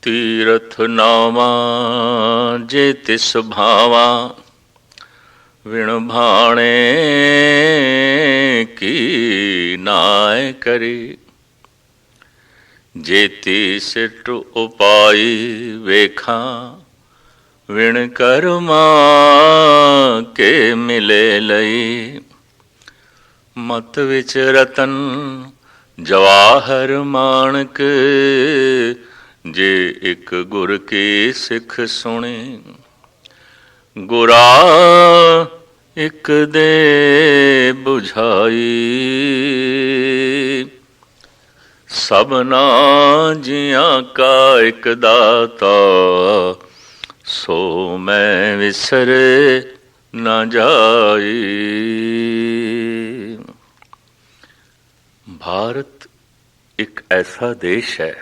तीरथ नावा जे तिस भावा विण भाणे की नाय करी। जेती सिट उपाई वेखा विण कर्मा के मिले लई। मत विच रतन जवाहर माणक जे एक गुर की सिख सुने। गुरा एक दे बुझाई सबना जिया का एक दाता। सो मैं विसर न जाई। भारत एक ऐसा देश है,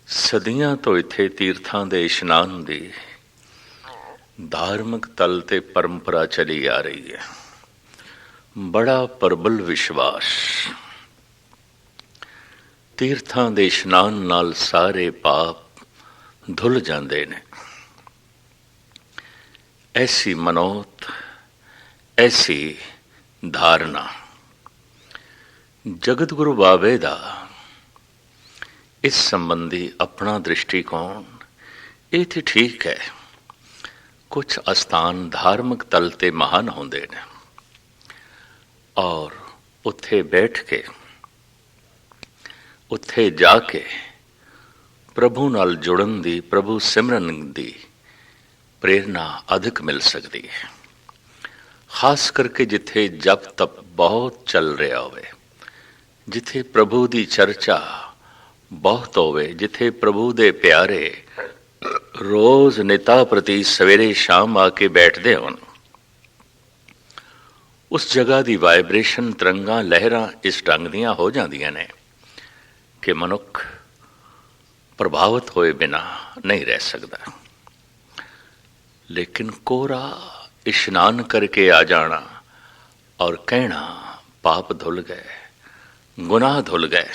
सदियां तो इत्थे तीर्थां दे इशनान दी धार्मिक तल ते परंपरा चली आ रही है। बड़ा प्रबल विश्वास, तीर्थां दे इशनान नाल सारे पाप धुल जांदे ने। ऐसी मनोत, ऐसी धारणा जगत गुरु बाबे दा इस संबंधी अपना दृष्टिकोण ये तो ठीक है। कुछ अस्थान धार्मिक तल ते महान होंदे ने और उत्थे बैठ के उत्थे जाके प्रभु नाल जुड़न दी, प्रभु सिमरन दी प्रेरणा अधिक मिल सकती है। खास करके जिथे जप तप बहुत चल रहा होवे, जिथे प्रभु दी चर्चा बहुत होवे, जिथे प्रभु दे प्यारे रोज निता प्रति सवेरे शाम आके बैठते होन, उस जगह दी वाइब्रेशन तरंगा लहरां इस ढंग दियां हो जांदियां ने कि मनुख प्रभावित होए बिना नहीं रह सकता। लेकिन कोरा इशनान करके आ जाना और कहना पाप धुल गए, गुनाह धुल गए,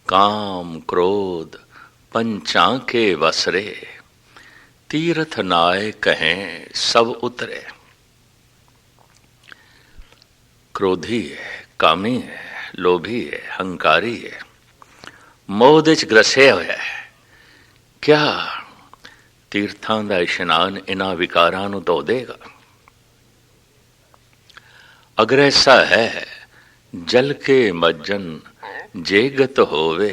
काम क्रोध पंचांके वसरे, तीर्थ नाय कहें सब उतरे। क्रोधी है, कामी है, लोभी है, हंकारी है, मोह दे च ग्रसे होया है। क्या तीर्थां दा इशनान इन्हां विकारां नूं धो देगा? अगर ऐसा है, जल के मज्जन जेगत होवे,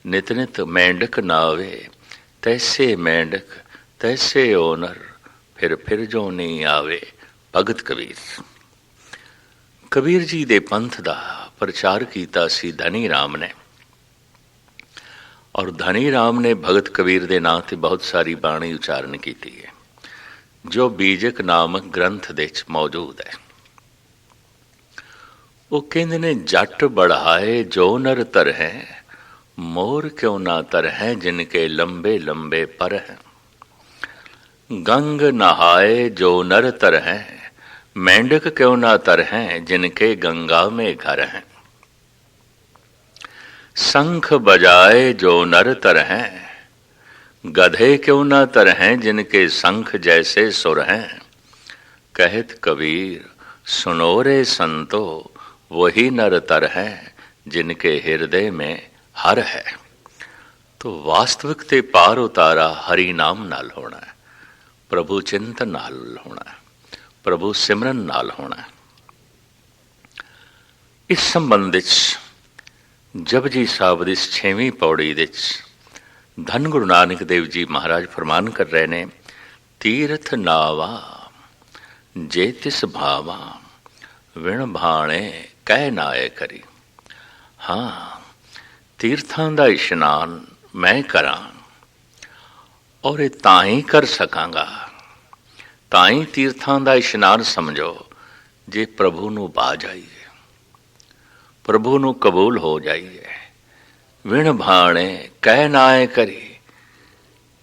नित नित मेंढक नावे, तैसे मेंढक तैसे ओनर, फिर जो नहीं आवे। भगत कबीर। कबीर जी दे पंथ दा प्रचार कीता सी धनी राम ने, और धनी राम ने भगत कबीर दे नां ते बहुत सारी बाणी उच्चारण की है, जो बीजक नामक ग्रंथ दे च मौजूद है। वो कहते ने जट बढ़ाए जो नर तर हैं, मोर क्यों ना तर हैं जिनके लंबे लंबे पर हैं। गंग नहाए जो नर तर हैं, मेंढक क्यों ना तर हैं जिनके गंगा में घर हैं। शंख बजाए जो नर तर हैं, गधे क्यों ना तर हैं जिनके शंख जैसे सुर हैं। कहत कबीर सुनो रे संतो, वही नर तर हैं जिनके हृदय में हर है। तो वास्तविक ते पार उतारा हरि नाम नाल होना है, प्रभु चिंतन नाल होना है, प्रभु सिमरन नाल होना है। इस संबंध जपजी साहब दी 6वीं पौड़ी विच धन गुरु नानक देव जी महाराज फरमान कर रहे ने, तीर्थ नावा जे तिस भावा विण भाणे कह नाए करी। हाँ, तीर्थां दा इशनान मैं करां और ये तां ही कर सकांगा, तां ही तीर्थां दा इशनान समझो जे प्रभु नूं पा जाइए, प्रभु नूं कबूल हो जाइए। विण भाणे कह नाए करी,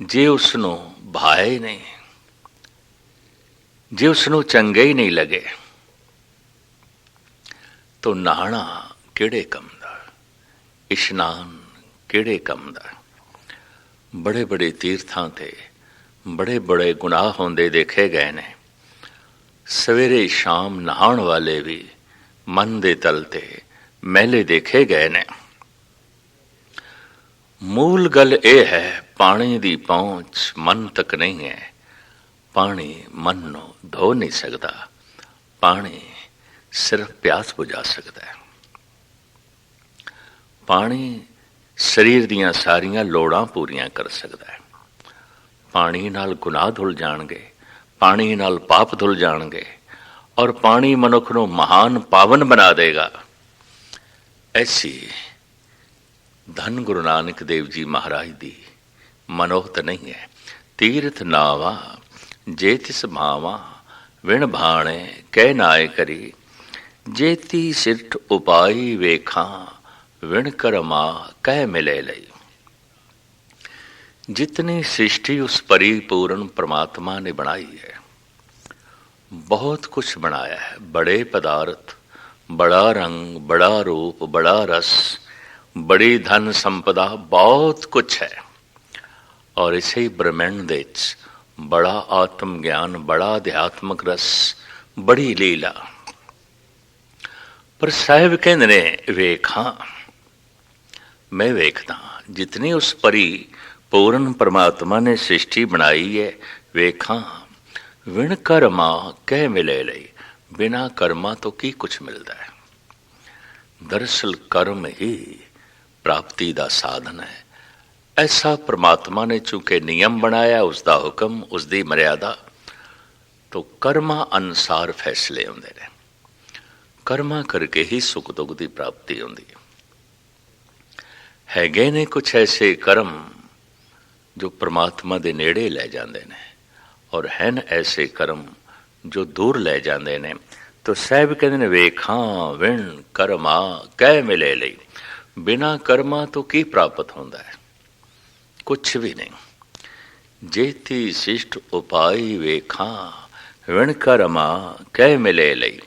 जे उसनूं भाए नहीं, जे उसनूं चंगे ही नहीं लगे तो नहाना किहड़े कम दा, इशनान ਕਿਹੜੇ ਕੰਮ ਦਾ। ਬੜੇ ਬੜੇ ਤੀਰਥਾਂ ਤੇ ਬੜੇ ਬੜੇ ਗੁਨਾਹ ਹੁੰਦੇ ਦੇਖੇ ਗਏ ਨੇ। ਸਵੇਰੇ ਸ਼ਾਮ ਨਹਾਉਣ ਵਾਲੇ ਵੀ ਮਨ ਦੇ ਤਲ ਤੇ ਮੈਲੇ ਦੇਖੇ ਗਏ ਨੇ। ਮੂਲ ਗੱਲ ਇਹ ਹੈ, ਪਾਣੀ ਦੀ ਪਹੁੰਚ ਮਨ ਤੱਕ ਨਹੀਂ ਹੈ। ਪਾਣੀ ਮਨ ਨੂੰ ਧੋ ਨਹੀਂ ਸਕਦਾ, ਪਾਣੀ ਸਿਰਫ ਪਿਆਸ ਬੁਝਾ ਸਕਦਾ ਹੈ। ਪਾਣੀ ਸਰੀਰ ਦੀਆਂ ਸਾਰੀਆਂ ਲੋੜਾਂ ਪੂਰੀਆਂ ਕਰ ਸਕਦਾ ਹੈ। ਪਾਣੀ ਨਾਲ ਗੁਨਾਹ ਧੁਲ ਜਾਣਗੇ, ਪਾਣੀ ਨਾਲ ਪਾਪ ਧੁਲ ਜਾਣਗੇ, ਔਰ ਪਾਣੀ ਮਨੁੱਖ ਨੂੰ ਮਹਾਨ ਪਾਵਨ ਬਣਾ ਦੇਗਾ। ਐਸੀ ਧੰਨ ਗੁਰੂ ਨਾਨਕ ਦੇਵ ਜੀ ਮਹਾਰਾਜ ਦੀ ਮਨੋਹਤ ਨਹੀਂ ਹੈ। ਤੀਰਥ ਨਾਵਾ ਜੇ ਤਿਸ ਭਾਵਾਂ, ਵਿਣ ਭਾਣੇ ਕਹਿ ਨਾਏ ਕਰੀ। ਜੇਤੀ ਸਿੱਠ ਉਪਾਈ ਵੇਖਾਂ, ਵਿਣ ਕਰਮਾ ਕਹਿ ਮਿਲੇ ਲਈ। जितनी सृष्टि उस परिपूर्ण परमात्मा ने बनाई है, बहुत कुछ बनाया है। बड़े पदार्थ, बड़ा रंग, बड़ा रूप, बड़ा रस, बड़ी धन संपदा, बहुत कुछ है। और इसे ब्रह्मांड दे बड़ा आत्म ज्ञान, बड़ा अध्यात्मक रस, बड़ी लीला। पर साहिब कहते ने वेखा, मैं वेखदा जितनी उस परी पूर्ण परमात्मा ने सृष्टि बनाई है, वेखा विण कर्मा कह मिले लई। बिना कर्मा तो की कुछ मिलता है। दरअसल कर्म ही प्राप्ति का साधन है। ऐसा परमात्मा ने चूंकि नियम बनाया, उसका हुक्म, उसकी मर्यादा, तो कर्मा अनुसार फैसले होंदे ने। कर्मा करके ही सुख दुख की प्राप्ति होंदी है। हैगे ने कुछ ऐसे कर्म जो परमात्मा दे नेड़े लै जाते हैं, और हैं ऐसे कर्म जो दूर लै जाते हैं। तो साहिब कहते हैं वेखा विण कर्मा कह मिले लई। बिना कर्मा तो की प्राप्त होता है? कुछ भी नहीं। जेती शिष्ट उपाय वेखा, विण कर्मा कह मिले लई।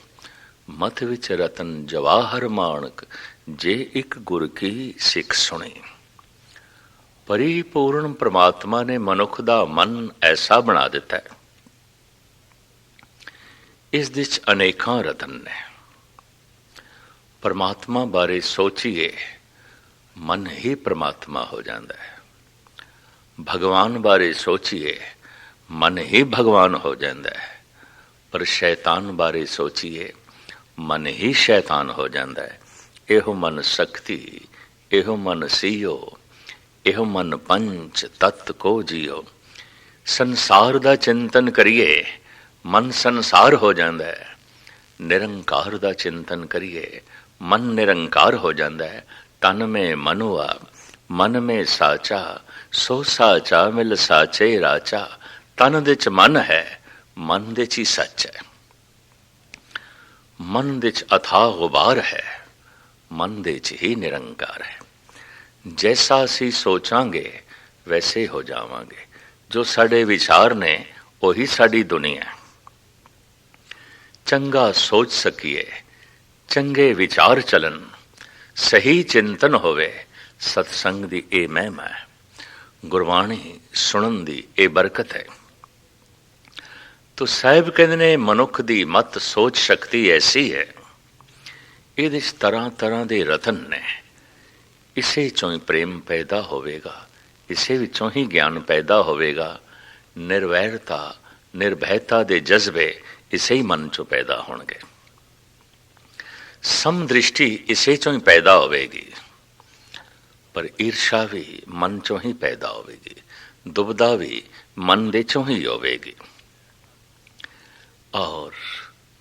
मत विच रतन जवाहर माणक, जे एक गुर की सिख सुनी। परिपूर्ण परमात्मा ने मनुख का मन ऐसा बना दिता है, इस दिच अनेकां रतन ने। परमात्मा बारे सोचिए, मन ही परमात्मा हो जाता है। भगवान बारे सोचिए, मन ही भगवान हो जाता है। पर शैतान बारे सोचिए, मन ही शैतान हो जाता है। एहो मन शक्ति, एहो मन सीओ, एहो मन पंच तत्त को जियो। संसार का चिंतन करिए, मन संसार हो जाता है। निरंकार का चिंतन करिए, मन निरंकार हो जाता है। तन में मनुआ, मन में साचा, सो साचा मिल साचे राचा। तन दिच मन है, मन दिच ही सच है। मन दिच अथाह गुबार है, मन दिच ही निरंकार है। जैसा असी सोचांगे वैसे हो जावांगे। जो साडे विचार ने वही साडी दुनिया है। चंगा सोच सकीए, चंगे विचार चलन, सही चिंतन होवे, सत्संग दी ए महिमा है। गुरबाणी सुनन दी ए बरकत है। तो साहिब कहते ने मनुख दी मत सोच शक्ति ऐसी है, इहदे च तरह तरह दे रतन ने। इसे चों ही प्रेम पैदा होवेगा, इसे विचों ही ज्ञान पैदा होवेगा। निर्वैरता, निर्भयता दे जज्बे इसे ही मन चों पैदा होणगे। समदृष्टि इसे चों ही पैदा होवेगी। पर ईर्षा भी मन चों ही पैदा होवेगी। दुबदा भी मन दे चों ही होवेगी। और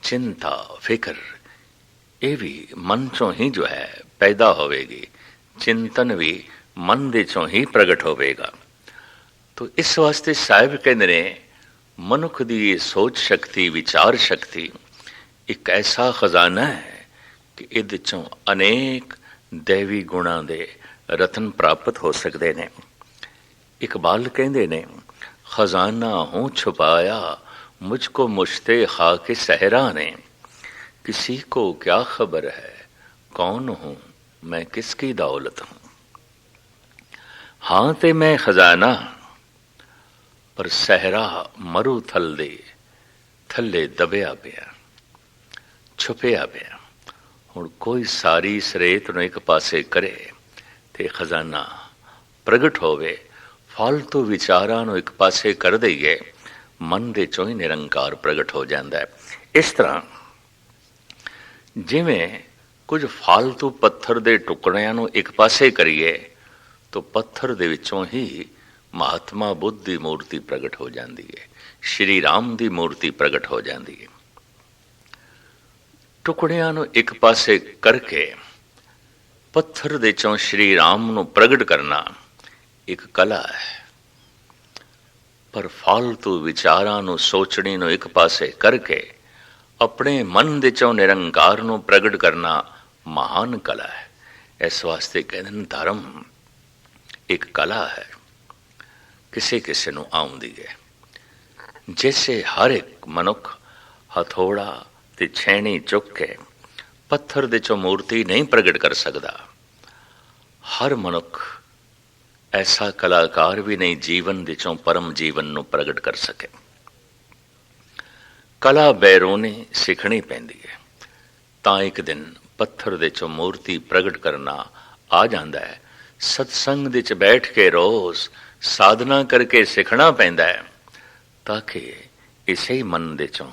चिंता, फिक्र, ये भी मन चों ही जो है पैदा होवेगी। चिंतन भी मन दे चों ही प्रगट होवेगा। तो इस वास्ते साहिब कहते ने मनुख दी ये सोच शक्ति, विचार शक्ति एक ऐसा खजाना है कि इहदे चों अनेक दैवी गुणा दे रतन प्राप्त हो सकते ने। इकबाल कहते ने खजाना हूँ छुपाया, मुझको मुश्ते खाके सहरा ने। किसी को क्या खबर है कौन हूँ मैं, किसकी दौलत हूँ। ਹਾਂ ਤੇ ਮੈਂ ਖਜ਼ਾਨਾ, ਪਰ ਸਹਿਰਾ ਮਰੂ ਥਲ ਦੇ ਥੱਲੇ ਦਬਿਆ ਪਿਆ, ਛੁਪਿਆ ਪਿਆ। ਹੁਣ ਕੋਈ ਸਾਰੀ ਸਰੇਤ ਨੂੰ ਇੱਕ ਪਾਸੇ ਕਰੇ ਤੇ ਖਜ਼ਾਨਾ ਪ੍ਰਗਟ ਹੋਵੇ, ਫਾਲਤੂ ਵਿਚਾਰਾਂ ਨੂੰ ਇੱਕ ਪਾਸੇ ਕਰ ਦਈਏ, ਮਨ ਦੇ ਚੋਂ ਹੀ ਨਿਰੰਕਾਰ ਪ੍ਰਗਟ ਹੋ ਜਾਂਦਾ ਹੈ। ਇਸ ਤਰ੍ਹਾਂ ਜਿਵੇਂ ਕੁਝ ਫਾਲਤੂ ਪੱਥਰ ਦੇ ਟੁਕੜਿਆਂ ਨੂੰ ਇੱਕ ਪਾਸੇ ਕਰੀਏ ਤਾਂ ਪੱਥਰ ਦੇ ਵਿੱਚੋਂ ਹੀ ਮਹਾਤਮਾ ਬੁੱਧ ਦੀ ਮੂਰਤੀ ਪ੍ਰਗਟ ਹੋ ਜਾਂਦੀ ਹੈ, ਸ਼੍ਰੀ ਰਾਮ ਦੀ ਮੂਰਤੀ ਪ੍ਰਗਟ ਹੋ ਜਾਂਦੀ ਹੈ। ਟੁਕੜਿਆਂ ਨੂੰ ਇੱਕ ਪਾਸੇ ਕਰਕੇ ਪੱਥਰ ਦੇ ਚੋਂ ਸ਼੍ਰੀ ਰਾਮ ਨੂੰ ਪ੍ਰਗਟ ਕਰਨਾ ਇੱਕ ਕਲਾ ਹੈ, ਪਰ ਫਾਲਤੂ ਵਿਚਾਰਾਂ ਨੂੰ, ਸੋਚਣੀ ਨੂੰ ਇੱਕ ਪਾਸੇ ਕਰਕੇ ਆਪਣੇ ਮਨ ਦੇ ਚੋਂ ਨਿਰੰਕਾਰ ਨੂੰ ਪ੍ਰਗਟ ਕਰਨਾ ਮਹਾਨ ਕਲਾ ਹੈ। ਇਸ ਵਾਸਤੇ ਕਹਿੰਦੇ ਨੇ ਧਰਮ ਇੱਕ ਕਲਾ ਹੈ, ਕਿਸੇ ਕਿਸੇ ਨੂੰ ਆਉਂਦੀ ਹੈ। ਜੈਸੇ ਹਰ ਇੱਕ ਮਨੁੱਖ ਹਥੌੜਾ ਤੇ ਛੈਣੀ ਚੁੱਕ ਕੇ ਪੱਥਰ ਦੇ ਚੋਂ ਮੂਰਤੀ ਨਹੀਂ ਪ੍ਰਗਟ ਕਰ ਸਕਦਾ, ਹਰ ਮਨੁੱਖ ਐਸਾ ਕਲਾਕਾਰ ਵੀ ਨਹੀਂ ਜੀਵਨ ਦੇ ਚੋਂ ਪਰਮ ਜੀਵਨ ਨੂੰ ਪ੍ਰਗਟ ਕਰ ਸਕੇ। ਕਲਾ ਬੈਰੂਨੀ ਸਿੱਖਣੀ ਪੈਂਦੀ ਹੈ, ਤਾਂ ਇੱਕ ਦਿਨ ਪੱਥਰ ਦੇ ਚੋਂ ਮੂਰਤੀ ਪ੍ਰਗਟ ਕਰਨਾ ਆ ਜਾਂਦਾ ਹੈ। ਸਤਸੰਗ ਦੇ ਚ ਬੈਠ ਕੇ ਰੋਜ਼ ਸਾਧਨਾ ਕਰਕੇ ਸਿੱਖਣਾ ਪੈਂਦਾ ਹੈ, ਤਾਂ ਕਿ ਇਸੇ ਹੀ ਮਨ ਦੇ ਚੋਂ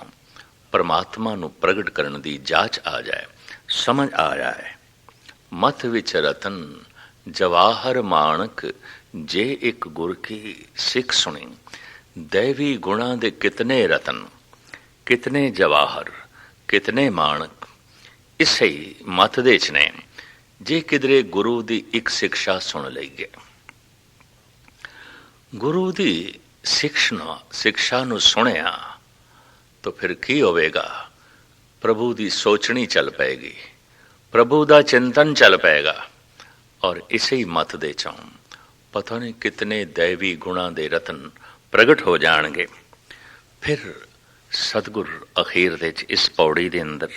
ਪਰਮਾਤਮਾ ਨੂੰ ਪ੍ਰਗਟ ਕਰਨ ਦੀ ਜਾਚ ਆ ਜਾਏ, ਸਮਝ ਆ ਜਾਏ। ਮਤ ਵਿੱਚ ਰਤਨ ਜਵਾਹਰ ਮਾਣਕ, ਜੇ ਇੱਕ ਗੁਰ ਕੀ ਸਿੱਖ ਸੁਣੀ। ਦੈਵੀ ਗੁਣਾਂ ਦੇ ਕਿਤਨੇ ਰਤਨ, ਕਿਤਨੇ ਜਵਾਹਰ, ਕਿਤਨੇ ਮਾਣਕ ਇਸੇ ਹੀ ਮਤ ਦੇ ਚ ਨੇ। ਜੇ ਕਿਧਰੇ ਗੁਰੂ ਦੀ ਇੱਕ ਸਿੱਖਿਆ ਸੁਣ ਲਈਏ, ਗੁਰੂ ਦੀ ਸਿੱਖਿਆ ਨੂੰ ਸੁਣਿਆ ਤਾਂ ਫਿਰ ਕੀ ਹੋਵੇਗਾ? ਪ੍ਰਭੂ ਦੀ ਸੋਚਣੀ ਚੱਲ ਪਏਗੀ, ਪ੍ਰਭੂ ਦਾ ਚਿੰਤਨ ਚੱਲ ਪਏਗਾ, ਔਰ ਇਸੇ ਹੀ ਮਤ ਦੇ ਚੋਂ ਪਤਾ ਨਹੀਂ ਕਿਤਨੇ ਦੈਵੀ ਗੁਣਾਂ ਦੇ ਰਤਨ ਪ੍ਰਗਟ ਹੋ ਜਾਣਗੇ। ਫਿਰ ਸਤਿਗੁਰ ਅਖੀਰ ਦੇ ਚ ਇਸ ਪੌੜੀ ਦੇ ਅੰਦਰ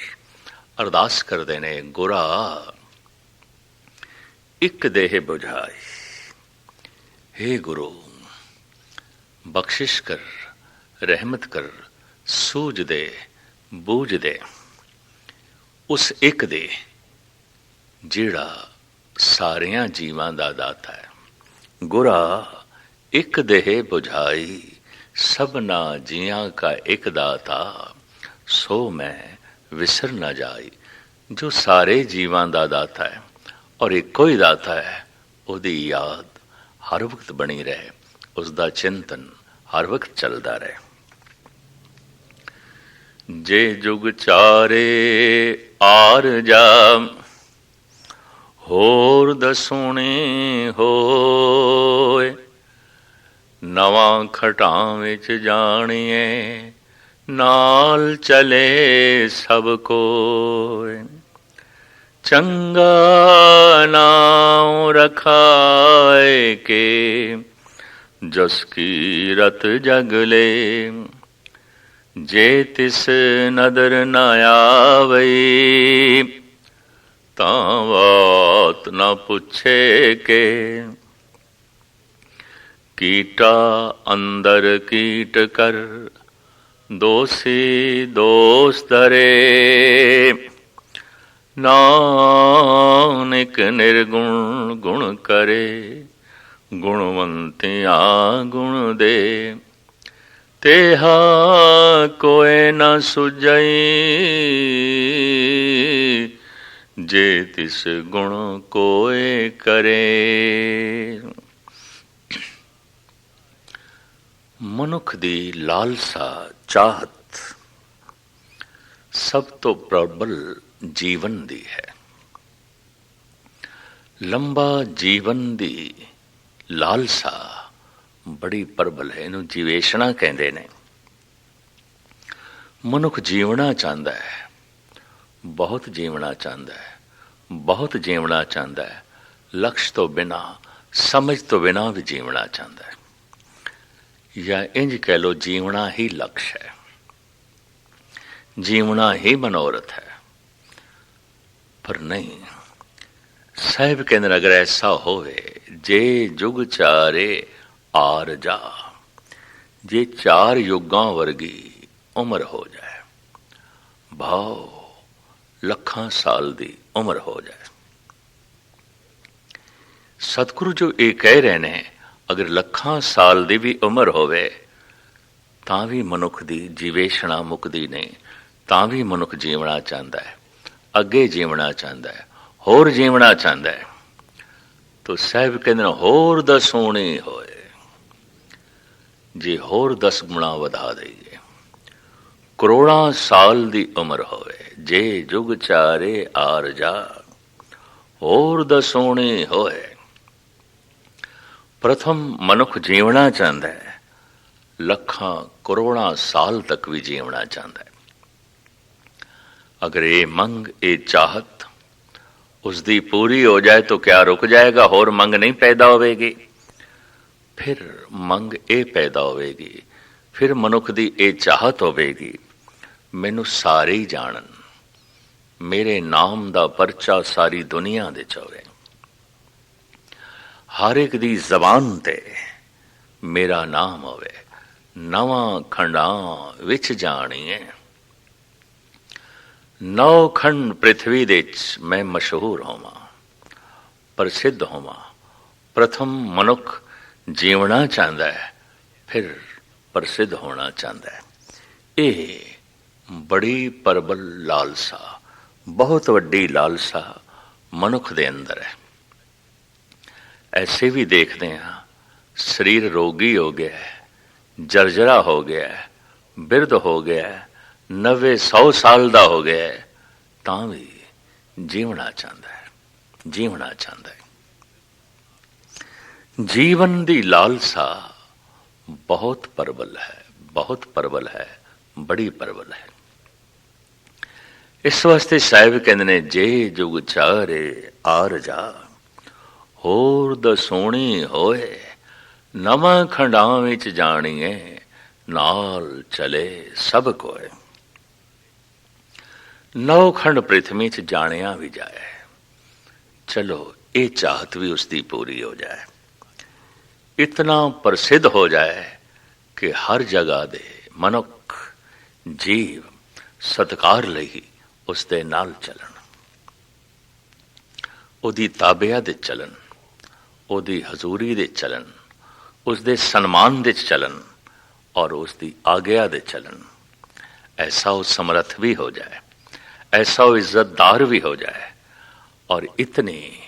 ਅਰਦਾਸ ਕਰਦੇ ਨੇ, ਗੁਰਾ ਇੱਕ ਦੇਹ ਬੁਝਾਈ, हे ਗੁਰੂ ਬਖਸ਼ਿਸ਼ ਕਰ, ਰਹਿਮਤ ਕਰ, ਸੂਝ ਦੇ, ਬੂਝ ਦੇ ਉਸ ਇੱਕ ਦੇ ਜਿਹੜਾ ਸਾਰਿਆਂ ਜੀਵਾਂ ਦਾ ਦਾਤਾ ਹੈ। ਗੁਰਾ ਇੱਕ ਦੇਹ ਬੁਝਾਈ, ਸਭਨਾ ਜੀਆਂ ਕਾ ਇੱਕ ਦਾਤਾ, ਸੋ ਮੈਂ ਵਿਸਰ ਨਾ ਜਾਈ। ਜੋ ਸਾਰੇ ਜੀਵਾਂ ਦਾ ਦਾਤਾ ਹੈ ਔਰ ਇੱਕੋ ਹੀ ਦਾਤਾ ਹੈ, ਉਹਦੀ ਯਾਦ ਹਰ ਵਕਤ ਬਣੀ ਰਹੇ, ਉਸ ਦਾ ਚਿੰਤਨ ਹਰ ਵਕਤ ਚੱਲਦਾ ਰਹੇ। ਜੇ ਜੁਗ ਚਾਰੇ ਆਰ ਜਾ, ਹੋਰ ਦਸੂਣੀ ਹੋਏ, ਨਵਾਂ ਖਟਾਂ ਵਿੱਚ ਜਾਣੀਏ, ਨਾਲ ਚਲੇ ਸਭ ਕੋਇ। ਚੰਗਾ ਨਾਮ ਰਖਾਏ ਕੇ, ਜਸ ਕੀ ਰਤ ਜਗਲੇ, ਜੇ ਤਿਸ ਨਦਰ ਨ ਆਵਈ, ਤਾਂ ਬਾਤ ਨਾ ਪੁੱਛੇ ਕੇ। ਕੀਟਾ ਅੰਦਰ ਕੀਟ ਕਰ, ਦੋਸੀ ਦੋਸ ਧਰੇ, ਨਾਨਕ ਨਿਰਗੁਣ ਗੁਣ ਕਰੇ, ਗੁਣਵੰਤਿਆਂ ਗੁਣ ਦੇ। ਤੇਹਾ ਕੋਇ ਨ ਸੁਝਈ, ਜੇ ਤਿਸ ਗੁਣ ਕੋਇ ਕਰੇ। ਮਨੁੱਖ ਦੀ ਲਾਲਸਾ, ਚਾਹਤ ਸਭ ਤੋਂ ਪ੍ਰਬਲ ਜੀਵਨ ਦੀ ਹੈ। ਲੰਬਾ ਜੀਵਨ ਦੀ ਲਾਲਸਾ ਬੜੀ ਪ੍ਰਬਲ ਹੈ, ਇਹਨੂੰ ਜੀਵੇਸ਼ਣਾ ਕਹਿੰਦੇ ਨੇ। ਮਨੁੱਖ ਜੀਵਣਾ ਚਾਹੁੰਦਾ ਹੈ, ਬਹੁਤ ਜੀਵਣਾ ਚਾਹੁੰਦਾ ਹੈ, ਬਹੁਤ ਜੀਵਣਾ ਚਾਹੁੰਦਾ ਹੈ। ਲਕਸ਼ ਤੋਂ ਬਿਨਾਂ, ਸਮਝ ਤੋਂ ਬਿਨਾਂ ਵੀ ਜੀਵਣਾ ਚਾਹੁੰਦਾ ਹੈ, ਜਾਂ ਇੰਜ ਕਹਿ ਲੋ ਜੀਵਣਾ ਹੀ ਲਕਸ਼ ਹੈ, ਜੀਵਣਾ ਹੀ ਮਨੋਰਥ ਹੈ। ਪਰ ਨਹੀਂ, ਸਾਹਿਬ ਕਹਿੰਦੇ ਅਗਰ ਐਸਾ ਹੋਵੇ, जे जुग चारे आर जा। जे 4 युगां वर्गी उम्र हो जाए, भाव ਲੱਖਾਂ ਸਾਲ ਦੀ ਉਮਰ ਹੋ ਜਾਏ। ਸਤਿਗੁਰੂ ਜੋ ਇਹ ਕਹਿ ਰਹੇ ਨੇ, ਅਗਰ ਲੱਖਾਂ ਸਾਲ ਦੀ ਵੀ ਉਮਰ ਹੋਵੇ ਤਾਂ ਵੀ ਮਨੁੱਖ ਦੀ ਜੀਵੇਸ਼ਣਾ ਮੁੱਕਦੀ ਨਹੀਂ, ਤਾਂ ਵੀ ਮਨੁੱਖ ਜੀਵਣਾ ਚਾਹੁੰਦਾ ਹੈ, ਅੱਗੇ ਜੀਵਣਾ ਚਾਹੁੰਦਾ ਹੈ, ਹੋਰ ਜੀਵਣਾ ਚਾਹੁੰਦਾ ਹੈ। ਤੋ ਸਾਹਿਬ ਕਹਿੰਦੇ ਨੇ ਹੋਰ 10 ਹੋਣੇ ਹੋਏ, ਜੇ ਹੋਰ 10 ਗੁਣਾ ਵਧਾ ਦੇਈਏ, ਕਰੋੜਾਂ ਸਾਲ ਦੀ ਉਮਰ ਹੋਵੇ, ਜੇ ਜੁਗ ਚਾਰੇ ਆਰ ਜਾ, ਹੋਰ 10 ਹੋਣੇ ਹੋਏ। ਪ੍ਰਥਮ ਮਨੁੱਖ ਜੀਵਣਾ ਚਾਹੁੰਦਾ ਹੈ, ਲੱਖਾਂ ਕਰੋੜਾਂ ਸਾਲ ਤੱਕ ਵੀ ਜੀਵਣਾ ਚਾਹੁੰਦਾ ਹੈ। ਅਗਰ ਇਹ ਮੰਗ, ਇਹ ਚਾਹਤ ਉਸਦੀ ਪੂਰੀ ਹੋ ਜਾਏ ਤਾਂ ਕਿਆ ਰੁਕ ਜਾਏਗਾ, ਹੋਰ ਮੰਗ ਨਹੀਂ ਪੈਦਾ ਹੋਵੇਗੀ। ਫਿਰ ਮੰਗ ਇਹ ਪੈਦਾ ਹੋਵੇਗੀ, ਫਿਰ ਮਨੁੱਖ ਦੀ ਇਹ ਚਾਹਤ ਹੋਵੇਗੀ, ਮੈਨੂੰ ਸਾਰੇ ਹੀ ਜਾਣਨ, ਮੇਰੇ ਨਾਮ ਦਾ ਪਰਚਾ ਸਾਰੀ ਦੁਨੀਆ ਦੇ 'ਚ ਹੋਵੇ, ਹਰ ਇੱਕ ਦੀ ਜ਼ਬਾਨ ਤੇ ਮੇਰਾ ਨਾਮ ਹੋਵੇ, ਨਵਾਂ ਖੰਡਾਂ ਵਿੱਚ ਜਾਣੀਏ। 9 ਖੰਡ ਪ੍ਰਿਥਵੀ ਦੇ 'ਚ ਮੈਂ ਮਸ਼ਹੂਰ ਹੋਵਾਂ, ਪ੍ਰਸਿੱਧ ਹੋਵਾਂ। ਪ੍ਰਥਮ ਮਨੁੱਖ ਜੀਵਣਾ ਚਾਹੁੰਦਾ ਹੈ, ਫਿਰ ਪ੍ਰਸਿੱਧ ਹੋਣਾ ਚਾਹੁੰਦਾ ਹੈ। ਇਹ ਬੜੀ ਪ੍ਰਬਲ ਲਾਲਸਾ, ਬਹੁਤ ਵੱਡੀ ਲਾਲਸਾ ਮਨੁੱਖ ਦੇ ਅੰਦਰ ਹੈ। ਐਸੇ ਵੀ ਦੇਖਦੇ ਹਾਂ, ਸਰੀਰ ਰੋਗੀ ਹੋ ਗਿਆ ਹੈ, ਜਰਜਰਾ ਹੋ ਗਿਆ ਹੈ, ਬਿਰਧ ਹੋ ਗਿਆ ਹੈ, 90-100 ਸਾਲ ਦਾ ਹੋ ਗਿਆ ਹੈ, ਤਾਂ ਵੀ ਜੀਵਣਾ ਚਾਹੁੰਦਾ ਹੈ, ਜੀਵਣਾ ਚਾਹੁੰਦਾ ਹੈ। ਜੀਵਨ ਦੀ ਲਾਲਸਾ ਬਹੁਤ ਪ੍ਰਬਲ ਹੈ, ਬਹੁਤ ਪ੍ਰਬਲ ਹੈ, ਬੜੀ ਪ੍ਰਬਲ ਹੈ। ਇਸ ਵਾਸਤੇ ਸਾਹਿਬ ਕਹਿੰਦੇ ਨੇ, ਜੇ ਜੁਗ ਚਾਰੇ ਆਰ ਜਾ, ਹੋਰ 10 ਹੋਣੇ ਹੋਏ, ਨਵਾਂ ਖੰਡਾਂ ਵਿੱਚ ਜਾਣੀਏ, ਨਾਲ ਚਲੇ ਸਭ ਕੋਏ। 9 ਖੰਡ ਪ੍ਰਿਥਵੀ 'ਚ ਜਾਣਿਆ ਵੀ ਜਾਏ, ਚਲੋ ਇਹ ਚਾਹਤ ਵੀ ਉਸਦੀ ਪੂਰੀ ਹੋ ਜਾਏ, ਇਤਨਾ ਪ੍ਰਸਿੱਧ ਹੋ ਜਾਏ ਕਿ ਹਰ ਜਗ੍ਹਾ ਦੇ ਮਨੁੱਖ ਜੀਵ ਸਤਿਕਾਰ ਲਈ ਉਸ ਦੇ ਨਾਲ ਚੱਲਣ, ਉਹਦੀ ਤਾਬਿਆ ਦੇ ਚੱਲਣ, ਉਹਦੀ ਹਜ਼ੂਰੀ ਦੇ ਚੱਲਣ, ਉਸਦੇ ਸਨਮਾਨ ਦੇ ਚੱਲਣ ਔਰ ਉਸਦੀ ਆਗਿਆ ਦੇ ਚੱਲਣ। ਐਸਾ ਉਹ ਸਮਰੱਥ ਵੀ ਹੋ ਜਾਏ, ਐਸਾ ਉਹ ਇੱਜ਼ਤਦਾਰ ਵੀ ਹੋ ਜਾਏ, ਔਰ ਇਤਨੀ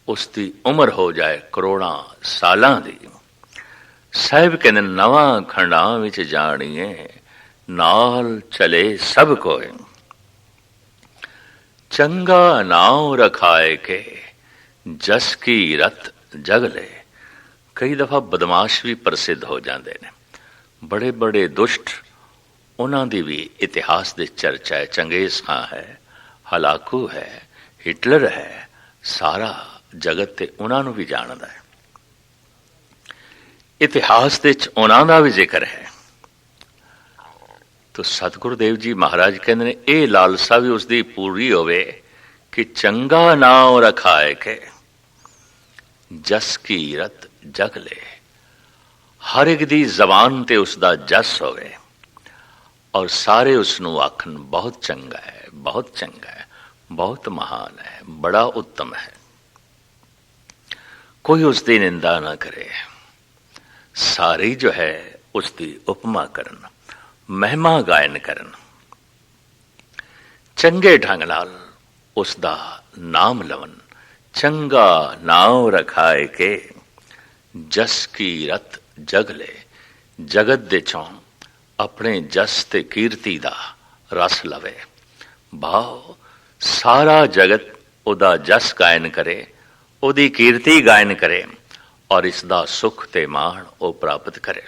ਉਸਦੀ ਉਮਰ ਹੋ ਜਾਏ ਕਰੋੜਾਂ ਸਾਲਾਂ ਦੀ। ਸਾਹਿਬ ਕਹਿੰਦੇ ਨਵਾਂ ਖੰਡਾਂ ਵਿੱਚ ਜਾਣੀਏ, ਨਾਲ ਚਲੇ ਸਭ ਕੋਏ। ਚੰਗਾ ਨਾਮ ਰਖਾਏ ਕੇ, ਜਸ ਕੀ ਰਤ ਜਗ ਲੈ। ਕਈ ਦਫਾ ਬਦਮਾਸ਼ ਵੀ ਪ੍ਰਸਿੱਧ ਹੋ ਜਾਂਦੇ ਨੇ, ਬੜੇ ਬੜੇ ਦੁਸ਼ਟ, ਉਹਨਾਂ ਦੀ ਵੀ ਇਤਿਹਾਸ ਦੇ ਚਰਚਾ ਹੈ। ਚੰਗੇਜ਼ ਖਾਂ ਹੈ, ਹਲਾਕੂ ਹੈ, ਹਿਟਲਰ ਹੈ, ਸਾਰਾ ਜਗਤ ਤੇ ਉਹਨਾਂ ਨੂੰ ਵੀ ਜਾਣਦਾ ਹੈ। ਇਤਿਹਾਸ ਦੇ ਵਿੱਚ ਉਹਨਾਂ ਦਾ ਵੀ ਜ਼ਿਕਰ ਹੈ। ਤੋ ਸਤਿਗੁਰੂ ਦੇਵ ਜੀ ਮਹਾਰਾਜ ਕਹਿੰਦੇ ਨੇ, ਇਹ ਲਾਲਸਾ ਵੀ ਉਸਦੀ ਪੂਰੀ ਹੋਵੇ ਕਿ ਚੰਗਾ ਨਾਮ ਰਖਾਏ ਕੇ, ਜਸ ਕੀ ਰਤ ਜਗ ਲੈ। ਹਰ ਇੱਕ ਦੀ ਜ਼ਬਾਨ ਤੇ ਉਸਦਾ ਜਸ ਹੋਵੇ ਔਰ ਸਾਰੇ ਉਸ ਨੂੰ ਆਖਣ ਬਹੁਤ ਚੰਗਾ ਹੈ, ਬਹੁਤ ਚੰਗਾ ਹੈ, ਬਹੁਤ ਮਹਾਨ ਹੈ, ਬੜਾ ਉੱਤਮ ਹੈ। ਕੋਈ ਉਸਦੀ ਨਿੰਦਾ ਨਾ ਕਰੇ, ਸਾਰੇ ਜੋ ਹੈ ਉਸਦੀ ਉਪਮਾ ਕਰਨ, ਮਹਿਮਾ ਗਾਇਨ ਕਰਨ, ਚੰਗੇ ਢੰਗ ਨਾਲ ਉਸਦਾ ਨਾਮ ਲਵਨ। ਚੰਗਾ ਨਾਮ ਰਖਾਏ ਕੇ, ਜਸ ਕੀ ਰਤ ਜਗ ਲੈ। ਜਗਤ ਦੇ ਚੋਂ ਆਪਣੇ ਜਸ ਤੇ ਕੀਰਤੀ ਦਾ ਰਸ ਲਵੇ, ਭਾਵ ਸਾਰਾ ਜਗਤ ਉਹਦਾ ਜਸ ਗਾਇਨ ਕਰੇ, ਉਹਦੀ ਕੀਰਤੀ ਗਾਇਨ ਕਰੇ ਔਰ ਇਸ ਦਾ ਸੁਖ ਤੇ ਮਾਣ ਉਹ ਪ੍ਰਾਪਤ ਕਰੇ।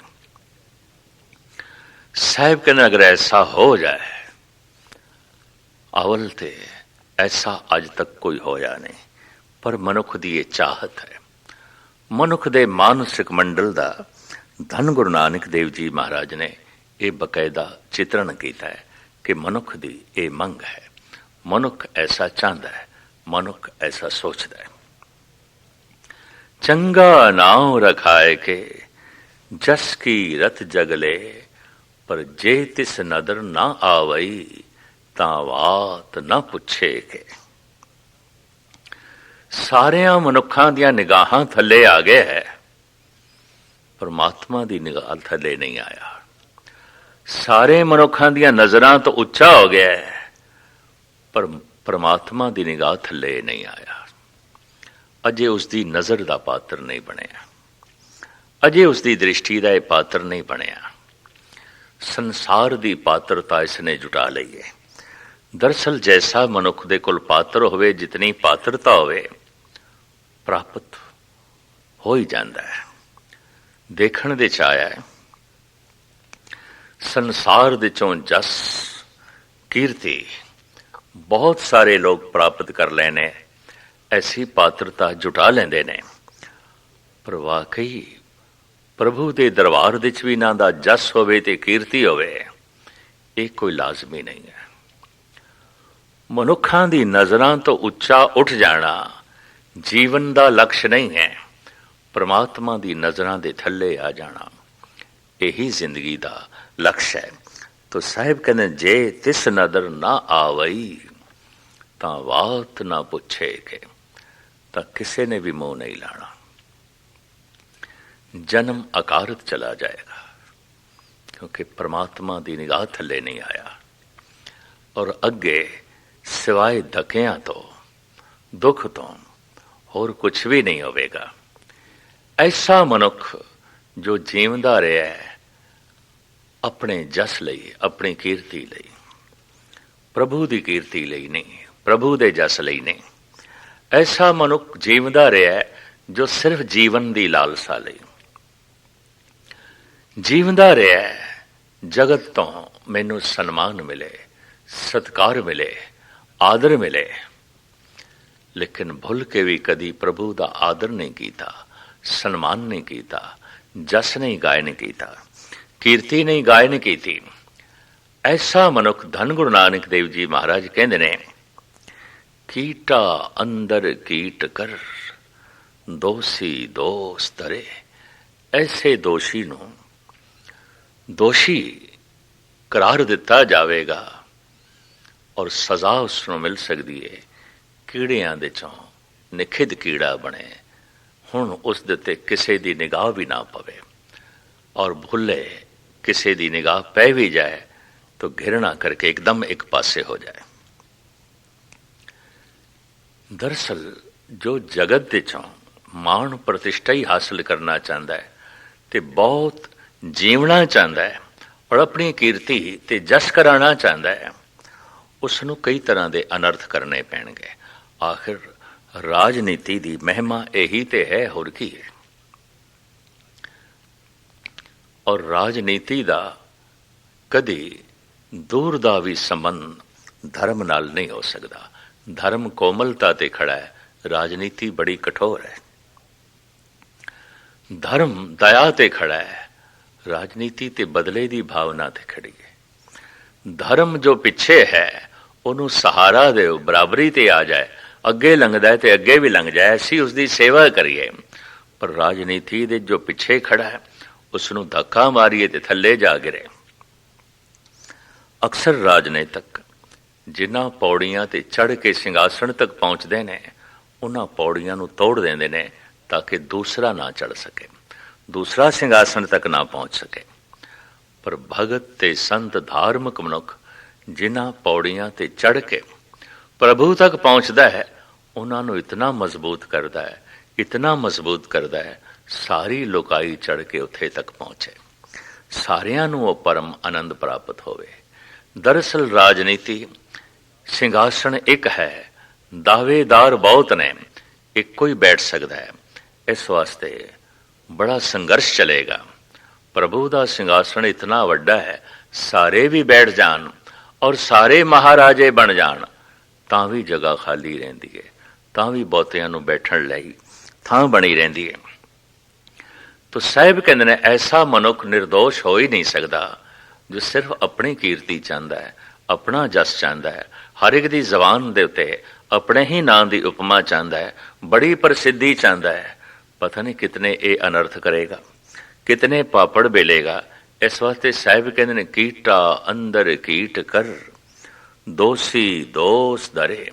ਸਾਹਿਬ ਕਹਿੰਦੇ ਅਗਰ ਐਸਾ ਹੋ ਜਾਏ, ਅਵਲ ਤੇ ਐਸਾ ਅੱਜ ਤੱਕ ਕੋਈ ਹੋਇਆ ਨਹੀਂ, ਪਰ ਮਨੁੱਖ ਦੀ ਇਹ ਚਾਹਤ ਹੈ। ਮਨੁੱਖ ਦੇ ਮਾਨਸਿਕ ਮੰਡਲ ਦਾ ਧੰਨ ਗੁਰੂ ਨਾਨਕ ਦੇਵ ਜੀ ਮਹਾਰਾਜ ਨੇ ਇਹ ਬਕਾਇਦਾ ਚਿਤਰਨ ਕੀਤਾ ਹੈ ਕਿ ਮਨੁੱਖ ਦੀ ਇਹ ਮੰਗ ਹੈ, ਮਨੁੱਖ ਐਸਾ ਚਾਹੁੰਦਾ ਹੈ, ਮਨੁੱਖ ਐਸਾ ਸੋਚਦਾ ਹੈ। चंगा नाम रखाए के जस की रत जगले, पर जे तिस नदर ना आवई तां बात ना पुछे के। सारियां मनुखां दियां निगाहां थल्ले आ गया है, परमात्मा दी निगाह थल्ले नहीं आया। सारे मनुखां दियां नजरां तो उच्चा हो गया है, पर परमात्मा दी निगाह थल्ले नहीं आया। अजे उसकी नज़र का पात्र नहीं बनया, अजे उसकी दृष्टि का यह पात्र नहीं बनया। संसार की पात्रता इसने जुटा ली है। दरअसल जैसा मनुख दे कोल पात्र होवे, जितनी पात्रता होवे, प्राप्त हो ही जाता है। देखण दे आया है, संसार दे चों जस कीर्ति बहुत सारे लोग प्राप्त कर लेने, ऐसी पात्रता जुटा लेंदे ने, पर वाकई प्रभु दे दरबार दे च भी ना दा जस होवे ते कीर्ति होवे, ये कोई लाजमी नहीं है। मनुखां दी नज़रां तो उच्चा उठ जाना जीवन दा लक्ष्य नहीं है, परमात्मा दी नज़रां दे थल्ले आ जाना यही जिंदगी दा लक्ष्य है। तो साहिब कहते जे तिस नदर ना आवई तां बात ना पुछे के, तां किसी ने भी मुंह नहीं लाना। जन्म अकारत चला जाएगा, क्योंकि परमात्मा दी निगाह थल्ले नहीं आया। और अगे सिवाय धकियां तो, दुख तो और कुछ भी नहीं होवेगा। ऐसा मनुख जो जीवदा रहा है अपने जस लई, अपनी कीर्ति लई, प्रभु दी कीर्ति लई नहीं, प्रभु दे जस लई नहीं। ऐसा मनुख जीवदा रहा है जो सिर्फ जीवन दी लालसा लई जीवदा रहा है। जगत तो मैनू सन्मान मिले, सत्कार मिले, आदर मिले, लेकिन भुल के भी कदी प्रभु दा आदर नहीं कीता, सन्मान नहीं कीता, जस नहीं गायन कीता, कीर्ति नहीं गायन कीती। ऐसा मनुख धन गुरु नानक देव जी महाराज कहते ने, कीटा अंदर कीट कर दोषी दोष धरे। ऐसे दोषी नूं दोषी करार दिता जाएगा और सजा उसनों मिल सकती है। कीड़ियां दे चों निखिद कीड़ा बने, हुण उस दे किसी की निगाह भी ना पवे, और भुले किसी की निगाह पै भी जाए तो घृणा करके एकदम एक पासे हो जाए। दरअसल जो जगत दे चों मान प्रतिष्ठा ही हासिल करना चाहता है ते बहुत जीवना चाहता है और अपनी कीर्ति ते जस कराना चाहता है, उसनों कई तरह के अनर्थ करने पैणगे। आखिर राजनीति की महिमा यही तो है, होर की है। और राजनीति का कदी दूर का भी संबंध धर्म नाल नहीं हो सकता। धर्म कोमलता ते खड़ा है, राजनीति बड़ी कठोर है। धर्म दया ते खड़ा है, राजनीति ते बदले की भावना ते खड़ी है। धर्म जो पिछे है उन्होंने सहारा दो, बराबरी ते आ जाए, अगे लंघदा है तो अगे भी लंघ जाए, असी उसकी सेवा करिए। पर राजनीति दे जो पिछे खड़ा है उसनों धक्का मारिए तो थले जा गिरे। अक्सर राजनीतिक जिन्हां पौड़ियां ते चढ़ के सिंघासन तक पहुँचते हैं, उन्हां पौड़ियां नूं तोड़ देंदे ने ताकि दूसरा ना चढ़ सके, दूसरा सिंघासन तक ना पहुँच सके। पर भगत ते संत धार्मिक मनुख जिन्हां पौड़ियां ते चढ़ के प्रभु तक पहुँचता है, उन्होंने इतना मजबूत करता है, इतना मजबूत करता है, सारी लुकाई चढ़ के उत्थे तक पहुँचे, सारियां नूं वो परम आनंद प्राप्त होवे। दरअसल राजनीति सिंघासन एक है, दावेदार बहुत ने, एक कोई बैठ सकता है। इस वास्ते बड़ा संघर्ष चलेगा। प्रभु का सिंघासन इतना वड्डा है, सारे भी बैठ जान और सारे महाराजे बन जान तां भी जगह खाली रहिंदी है, तां भी बहुतियां नूं बैठण लई थां बनी रहिंदी है। तो साहिब कहंदे ने ऐसा मनुख निर्दोष हो ही नहीं सकता जो सिर्फ अपनी कीर्ति चाहता है, अपना जस चाहता है, हर एक दी जबान दे उत्ते अपने ही नाम की उपमा चाहता है, बड़ी प्रसिद्धि चाहता है, पता नहीं कितने ये अनर्थ करेगा, कितने पापड़ बेलेगा। इस वास्ते साहिब कहते ने कीटा अंदर कीट कर, दोषी दोष दरे।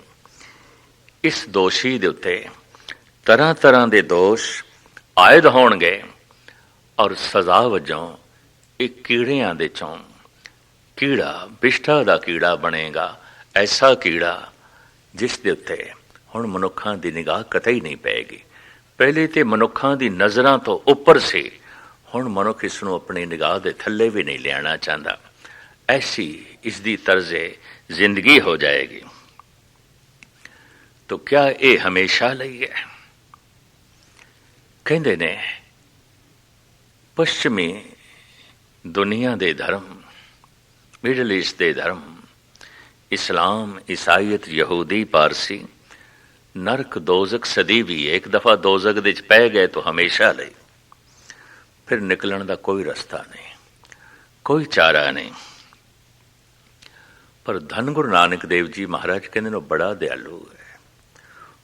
इस दोषी दे उत्ते तरह तरह के दोष आयद होणगे और सजा वजों एक कीड़ियां दे चों कीड़ा विष्ठा दा कीड़ा बनेगा। ऐसा कीड़ा जिस दे उत्ते हुण मनुखां दी निगाह कतई नहीं पैगी। पहले तो मनुखां दी नज़रां तो उपर सी, हुण मनुख इसनूं अपनी निगाह दे थल्ले भी नहीं लियाना चाहता। ऐसी इसकी तर्जे जिंदगी हो जाएगी। तो क्या ये हमेशा लई है? कहंदे ने पश्चिमी दुनिया दे धर्म, मिडल ईस्ट दे धर्म, इस्लाम, ईसाईयत, यहूदी, पारसी, नरक दोजक सदी भी एक दफा दोजक दे च पै गए तो हमेशा लई, फिर निकलण दा कोई रास्ता नहीं, कोई चारा नहीं। पर धन गुरु नानक देव जी महाराज कहते ने बड़ा दयालु है,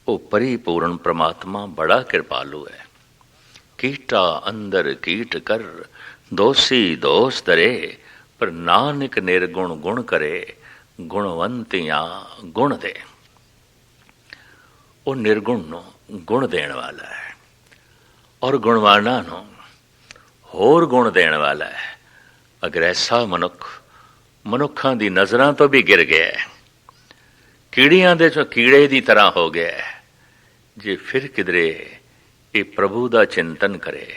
वो परिपूर्ण परमात्मा बड़ा कृपालु है। कीटा अंदर कीट कर, दोषी दोष दरे, पर नानक निर्गुण गुण करे, गुणवंतियां गुण दे। वो निर्गुण नो गुण देने वाला है और गुणवाना नो होर गुण देने वाला है। अगर ऐसा मनुख मनुखां दी नज़रां तो भी गिर गया है, कीड़ियां दे चों कीड़े दी तरह हो गया है, जे फिर किधरे ये प्रभु दा चिंतन करे,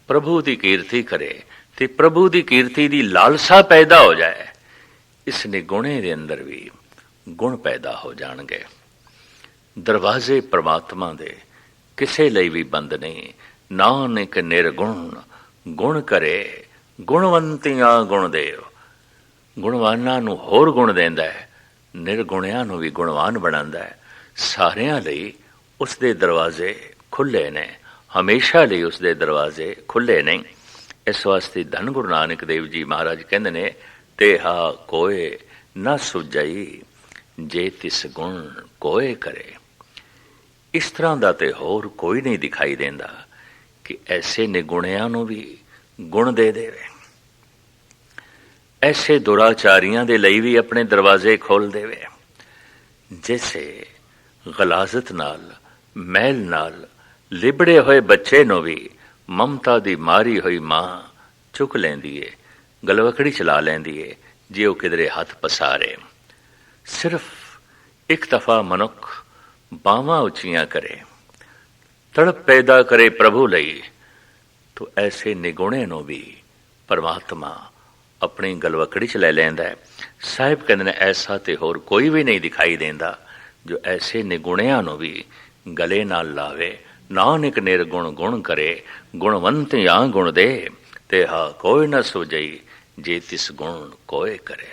प्रभु दी कीर्ति करे, ते प्रभु दी कीर्ति दी लालसा पैदा हो जाए, इस निगुणे दे अंदर भी गुण पैदा हो जाणगे। दरवाजे परमात्मा दे किसे ਲਈ भी बंद नहीं। नानक निर्गुण गुण करे, गुणवंतियां गुण देव। गुणवानां नूं होर गुण देंदा है, निर्गुणियां नूं भी गुणवान बनांदा है। सारियां ਲਈ उस दे दरवाजे खुले ने, हमेशा ਲਈ उस दे दरवाजे खुले नहीं। इस वास्ते धन गुरु नानक देव जी महाराज कहंदे ने, तेहा कोय न सुझई जे तिस गुण कोय करे। इस तरह का तो होर कोई नहीं दिखाई देंदा कि ऐसे निगुणियां नूं भी गुण दे देवे, ऐसे दुराचारियां दे लई भी अपने दरवाजे खोल देवे। जैसे गलाजत नाल मैल नाल लिबड़े हुए बच्चे नूं भी ममता दी मारी हुई मां चुक लैंदी है, गलवकड़ी चला लैंदी है जे वो किधरे हथ पसारे। सिर्फ एक दफा मनुख बावां उचियां करे, तड़प पैदा करे प्रभु लई, तो ऐसे निगुणे नूं भी परमात्मा अपनी गलवकड़ी च लै लैंदा है। साहिब कहंदे ने ऐसा ते होर कोई भी नहीं दिखाई देंदा जो ऐसे निगुणियां नूं भी गले नाल लावे। नानक निर्गुण गुण करे, गुणवंतियां गुण दे, तेहा कोई न सुझई जे तिस गुण कोय करे।